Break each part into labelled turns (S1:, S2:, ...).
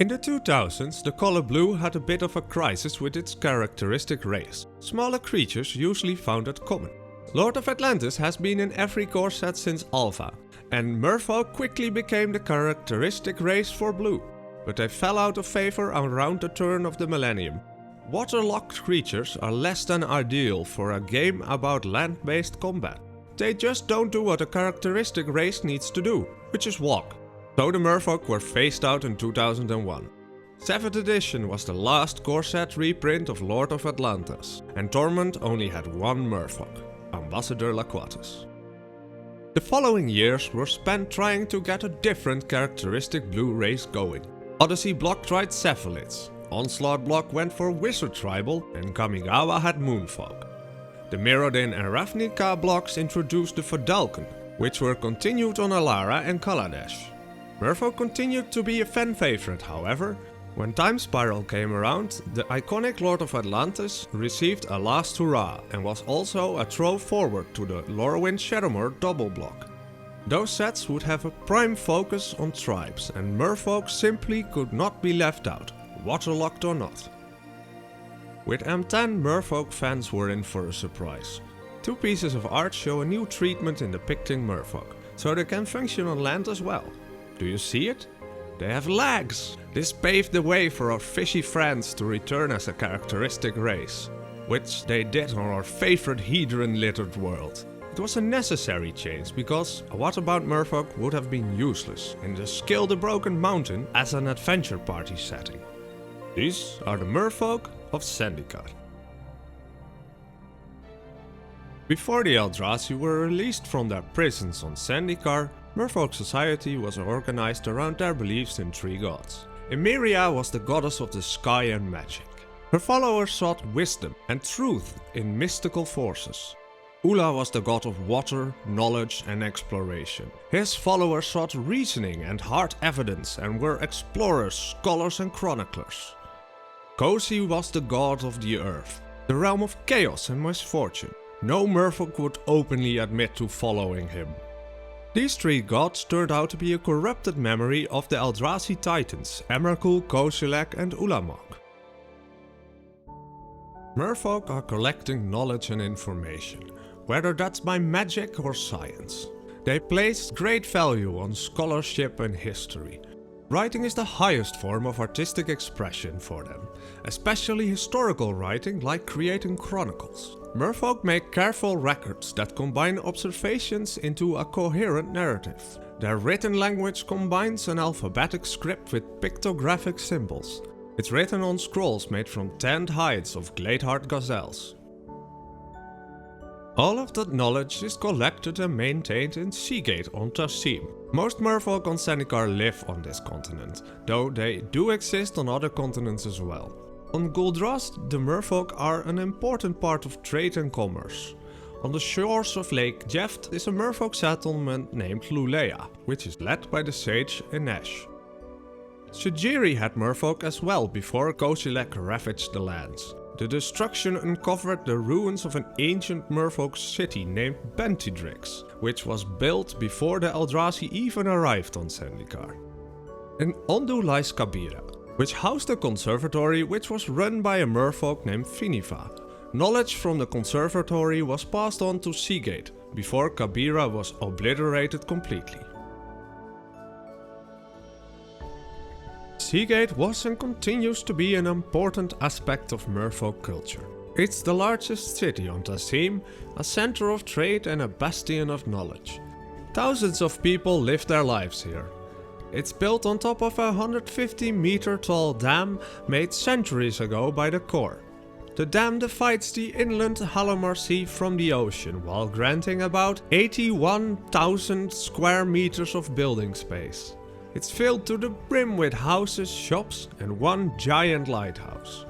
S1: In the 2000s, the color blue had a bit of a crisis with its characteristic race. Smaller creatures usually found it common. Lord of Atlantis has been in every core set since Alpha, and Merfolk quickly became the characteristic race for blue. But they fell out of favor around the turn of the millennium. Waterlogged creatures are less than ideal for a game about land-based combat. They just don't do what a characteristic race needs to do, which is walk. So the Merfolk were phased out in 2001. 7th edition was the last core set reprint of Lord of Atlantis, and Torment only had one Merfolk, Ambassador Laquatus. The following years were spent trying to get a different characteristic blue race going. Odyssey block tried Cephalids, Onslaught block went for Wizard Tribal, and Kamigawa had Moonfolk. The Mirrodin and Ravnica blocks introduced the Fadalken, which were continued on Alara and Kaladesh. Merfolk continued to be a fan favorite, however. When Time Spiral came around, the iconic Lord of Atlantis received a last hurrah and was also a throw forward to the Lorwyn Shadowmoor double block. Those sets would have a prime focus on tribes, and Merfolk simply could not be left out, waterlogged or not. With M10, Merfolk fans were in for a surprise. Two pieces of art show a new treatment in depicting Merfolk, so they can function on land as well. Do you see it? They have legs! This paved the way for our fishy friends to return as a characteristic race, which they did on our favorite Hedron-littered world. It was a necessary change because What About Merfolk would have been useless in the Scale the Broken Mountain as an adventure party setting. These are the Merfolk of Zendikar. Before the Eldrazi were released from their prisons on Zendikar, Merfolk society was organized around their beliefs in three gods. Emeria was the goddess of the sky and magic. Her followers sought wisdom and truth in mystical forces. Ula was the god of water, knowledge and exploration. His followers sought reasoning and hard evidence and were explorers, scholars and chroniclers. Kosi was the god of the earth, the realm of chaos and misfortune. No Merfolk would openly admit to following him. These three gods turned out to be a corrupted memory of the Eldrazi titans, Emrakul, Kozilek and Ulamog. Merfolk are collecting knowledge and information, whether that's by magic or science. They place great value on scholarship and history. Writing is the highest form of artistic expression for them, especially historical writing like creating chronicles. Merfolk make careful records that combine observations into a coherent narrative. Their written language combines an alphabetic script with pictographic symbols. It's written on scrolls made from tanned hides of Gladeheart gazelles. All of that knowledge is collected and maintained in Seagate on Tazeem. Most Merfolk on Zendikar live on this continent, though they do exist on other continents as well. On Guldrast, the Merfolk are an important part of trade and commerce. On the shores of Lake Jeft is a Merfolk settlement named Lulea, which is led by the sage Inesh. Sejiri had Merfolk as well before Kozilek ravaged the lands. The destruction uncovered the ruins of an ancient Merfolk city named Bentidrix, which was built before the Eldrazi even arrived on Zendikar. In Ondu lies Kabira, which housed a conservatory which was run by a Merfolk named Finiva. Knowledge from the conservatory was passed on to Seagate, before Kabira was obliterated completely. Seagate was and continues to be an important aspect of Merfolk culture. It's the largest city on Tazeem, a center of trade and a bastion of knowledge. Thousands of people live their lives here. It's built on top of a 150-meter tall dam made centuries ago by the core. The dam divides the inland Halamar Sea from the ocean while granting about 81,000 square meters of building space. It's filled to the brim with houses, shops and one giant lighthouse.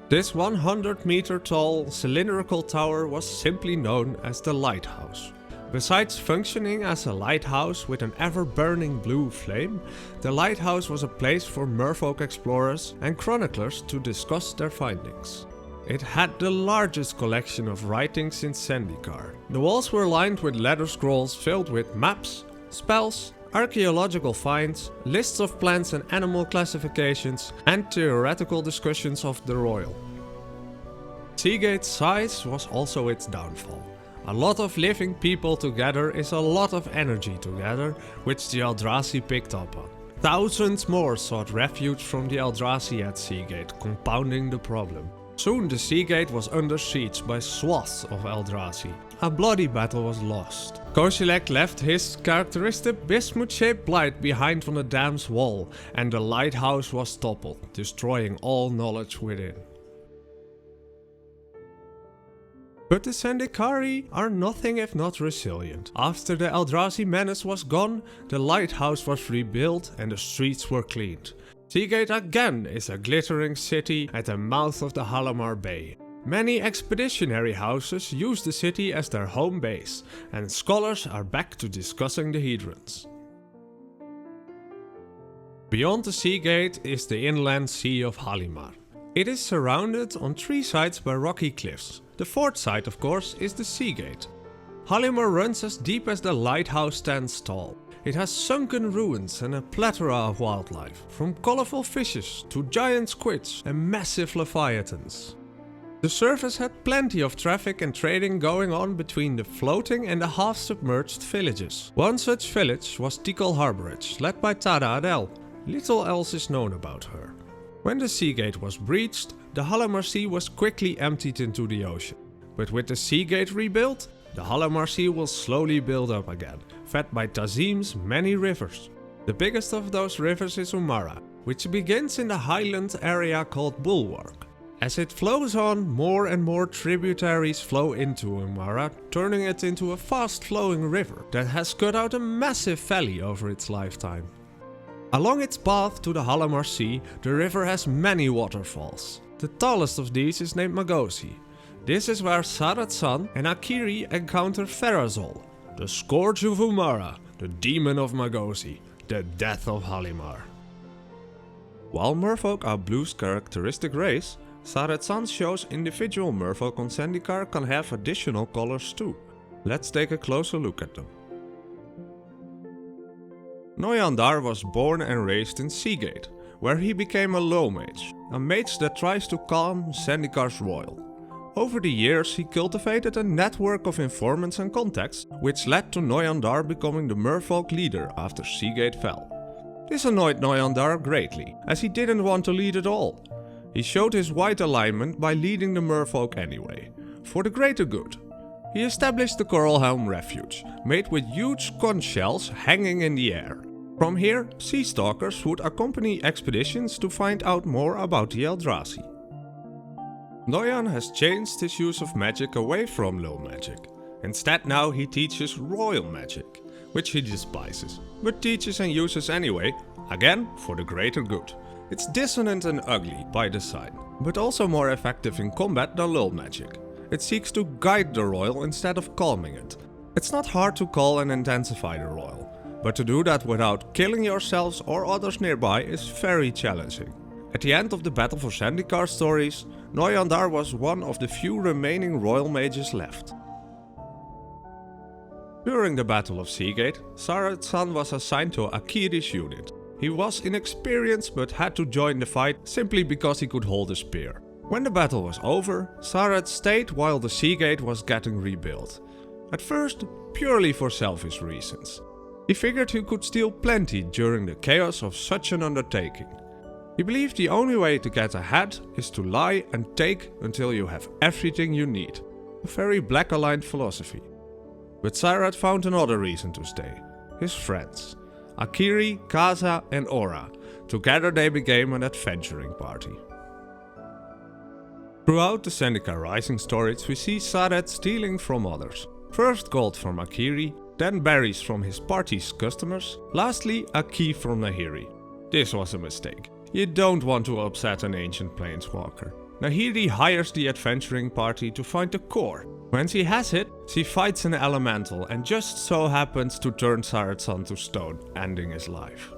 S1: This 100-meter tall cylindrical tower was simply known as the Lighthouse. Besides functioning as a lighthouse with an ever-burning blue flame, the lighthouse was a place for Merfolk explorers and chroniclers to discuss their findings. It had the largest collection of writings in Zendikar. The walls were lined with letter scrolls filled with maps, spells, archaeological finds, lists of plants and animal classifications, and theoretical discussions of the royal. Seagate's size was also its downfall. A lot of living people together is a lot of energy together, which the Eldrazi picked up on. Thousands more sought refuge from the Eldrazi at Seagate, compounding the problem. Soon the Seagate was under siege by swaths of Eldrazi. A bloody battle was lost. Kozilek left his characteristic bismuth-shaped blight behind on the dam's wall, and the lighthouse was toppled, destroying all knowledge within. But the Zendikari are nothing if not resilient. After the Eldrazi menace was gone, the lighthouse was rebuilt and the streets were cleaned. Seagate again is a glittering city at the mouth of the Halamar Bay. Many expeditionary houses use the city as their home base, and scholars are back to discussing the Hedrons. Beyond the Seagate is the inland sea of Halimar. It is surrounded on 3 sides by rocky cliffs. The 4th side, of course, is the Seagate. Halimar runs as deep as the lighthouse stands tall. It has sunken ruins and a plethora of wildlife, from colorful fishes to giant squids and massive leviathans. The surface had plenty of traffic and trading going on between the floating and the half-submerged villages. One such village was Tikal Harborage, led by Tada Adel. Little else is known about her. When the Seagate was breached, the Halimar Sea was quickly emptied into the ocean. But with the Seagate rebuilt, the Halimar Sea will slowly build up again, fed by Tazeem's many rivers. The biggest of those rivers is Umara, which begins in the highland area called Bulwark. As it flows on, more and more tributaries flow into Umara, turning it into a fast-flowing river that has cut out a massive valley over its lifetime. Along its path to the Halimar Sea, the river has many waterfalls. The tallest of these is named Magosi. This is where Zareth San and Akiri encounter Pharazol, the Scourge of Umara, the demon of Magosi, the death of Halimar. While Merfolk are Blues' characteristic race, Zareth San shows individual Merfolk on Zendikar can have additional colors too. Let's take a closer look at them. Noyan Dar was born and raised in Seagate, where he became a low mage, a mage that tries to calm Zendikar's royal. Over the years he cultivated a network of informants and contacts, which led to Noyan Dar becoming the Merfolk leader after Seagate fell. This annoyed Noyan Dar greatly, as he didn't want to lead at all. He showed his white alignment by leading the Merfolk anyway, for the greater good. He established the Coralhelm Refuge, made with huge conch shells hanging in the air. From here, sea stalkers would accompany expeditions to find out more about the Eldrazi. Noyan has changed his use of magic away from low magic. Instead now he teaches royal magic, which he despises, but teaches and uses anyway, again for the greater good. It's dissonant and ugly by design, but also more effective in combat than low magic. It seeks to guide the royal instead of calming it. It's not hard to call and intensify the royal, but to do that without killing yourselves or others nearby is very challenging. At the end of the Battle for Zendikar stories, Noyan Dar was one of the few remaining royal mages left. During the Battle of Seagate, Zareth San was assigned to Akiri's unit. He was inexperienced but had to join the fight simply because he could hold a spear. When the battle was over, Zareth stayed while the Seagate was getting rebuilt. At first, purely for selfish reasons. He figured he could steal plenty during the chaos of such an undertaking. He believed the only way to get ahead is to lie and take until you have everything you need. A very black-aligned philosophy. But Zareth found another reason to stay. His friends. Akiri, Kaza and Aura. Together they became an adventuring party. Throughout the Zendikar Rising stories we see Zareth stealing from others. First gold from Akiri, then berries from his party's customers, lastly a key from Nahiri. This was a mistake. You don't want to upset an ancient planeswalker. Nahiri hires the adventuring party to find the core. When she has it, she fights an elemental and just so happens to turn Zareth San to stone, ending his life.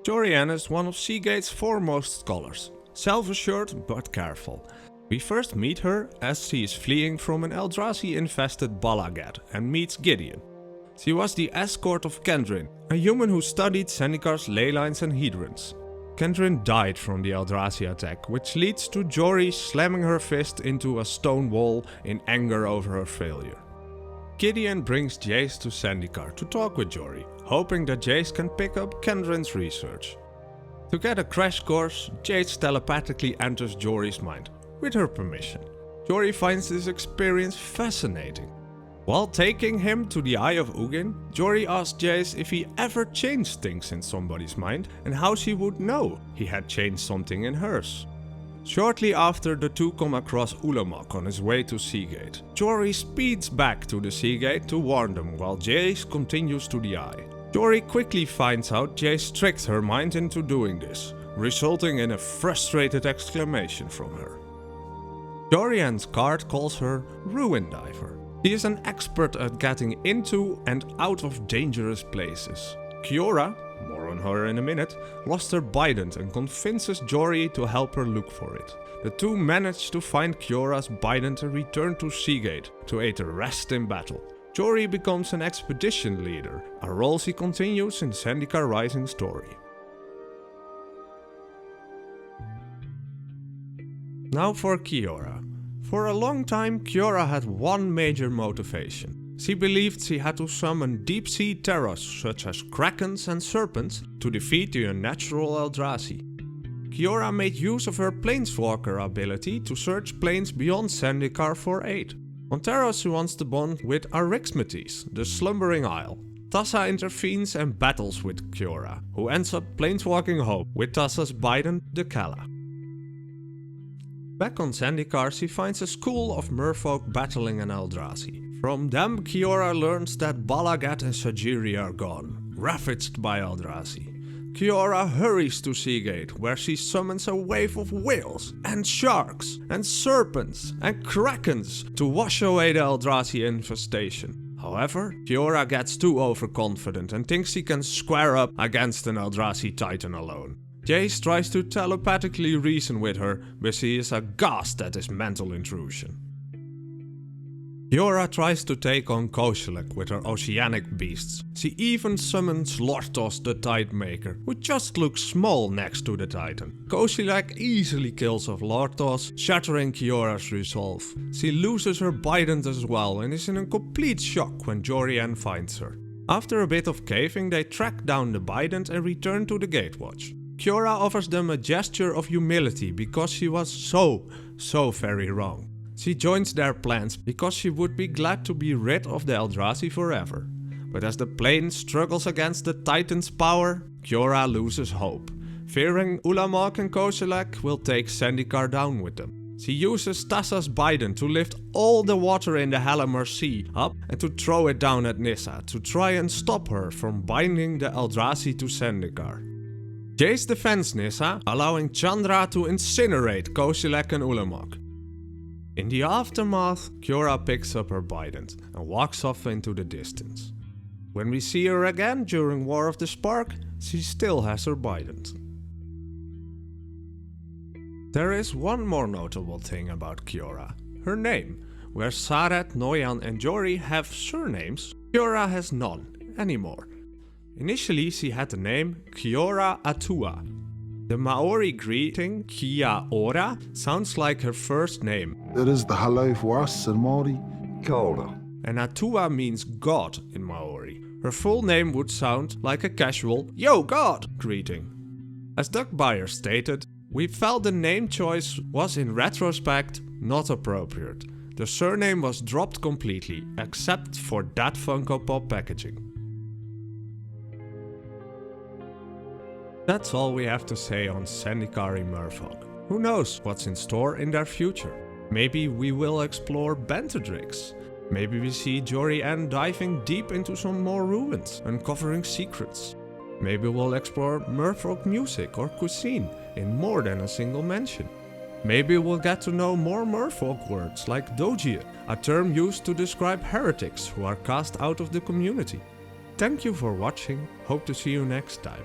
S1: Jori En is one of Seagate's foremost scholars, self-assured but careful. We first meet her as she is fleeing from an Eldrazi-infested Balagat and meets Gideon. She was the escort of Kendrin, a human who studied Zendikar's ley lines and hedrons. Kendrin died from the Eldrazi attack, which leads to Jori slamming her fist into a stone wall in anger over her failure. Gideon brings Jace to Zendikar to talk with Jori, hoping that Jace can pick up Kendrin's research. To get a crash course, Jace telepathically enters Jori's mind, with her permission. Jori finds this experience fascinating. While taking him to the Eye of Ugin, Jori asks Jace if he ever changed things in somebody's mind and how she would know he had changed something in hers. Shortly after, the two come across Ulamog on his way to Seagate. Jori speeds back to the Seagate to warn them while Jace continues to the Eye. Jori quickly finds out Jace tricked her mind into doing this, resulting in a frustrated exclamation from her. Jori En's card calls her Ruin Diver. She is an expert at getting into and out of dangerous places. Kiora, more on her in a minute, lost her bident and convinces Jori to help her look for it. The two manage to find Kiora's bident and return to Seagate to aid the rest in battle. Jori becomes an expedition leader, a role she continues in Zendikar Rising story. Now for Kiora. For a long time, Kiora had one major motivation. She believed she had to summon deep-sea terrors such as krakens and serpents to defeat the unnatural Eldrazi. Kiora made use of her Planeswalker ability to search planes beyond Zendikar for aid. On Terra she wants to bond with Arixmetes, the Slumbering Isle. Tassa intervenes and battles with Kiora, who ends up planeswalking home with Tassa's bident, the Kala. Back on Zendikar, she finds a school of merfolk battling an Eldrazi. From them, Kiora learns that Balagat and Sajiri are gone, ravaged by Eldrazi. Kiora hurries to Seagate, where she summons a wave of whales, and sharks, and serpents, and krakens to wash away the Eldrazi infestation. However, Kiora gets too overconfident and thinks she can square up against an Eldrazi titan alone. Jace tries to telepathically reason with her, but she is aghast at his mental intrusion. Kiora tries to take on Kozilek with her oceanic beasts. She even summons Lortos the Tidemaker, who just looks small next to the Titan. Kozilek easily kills off Lortos, shattering Kiora's resolve. She loses her bident as well and is in a complete shock when Jori En finds her. After a bit of caving, they track down the bident and return to the Gatewatch. Kiora offers them a gesture of humility because she was so very wrong. She joins their plans because she would be glad to be rid of the Eldrazi forever. But as the plane struggles against the Titan's power, Kiora loses hope, fearing Ulamog and Kozilek will take Zendikar down with them. She uses Tassa's bident to lift all the water in the Halimar Sea up and to throw it down at Nissa to try and stop her from binding the Eldrazi to Zendikar. Jace defends Nissa, allowing Chandra to incinerate Kozilek and Ulamog. In the aftermath, Kiora picks up her bident and walks off into the distance. When we see her again during War of the Spark, she still has her bident. There is one more notable thing about Kiora, her name. Where Zareth, Noyan and Jori have surnames, Kiora has none anymore. Initially she had the name Kiora Atua. The Maori greeting, Kia Ora, sounds like her first name.
S2: It is the hello for us in Māori, kia ora.
S1: And Atua means God in Maori. Her full name would sound like a casual, Yo God greeting. As Doug Beyer stated, we felt the name choice was in retrospect not appropriate. The surname was dropped completely, except for that Funko Pop packaging. That's all we have to say on Zendikari Merfolk. Who knows what's in store in their future? Maybe we will explore Bentadrix. Maybe we see Jori En diving deep into some more ruins, uncovering secrets. Maybe we'll explore Merfolk music or cuisine in more than a single mention. Maybe we'll get to know more Merfolk words like Dojier, a term used to describe heretics who are cast out of the community. Thank you for watching, hope to see you next time.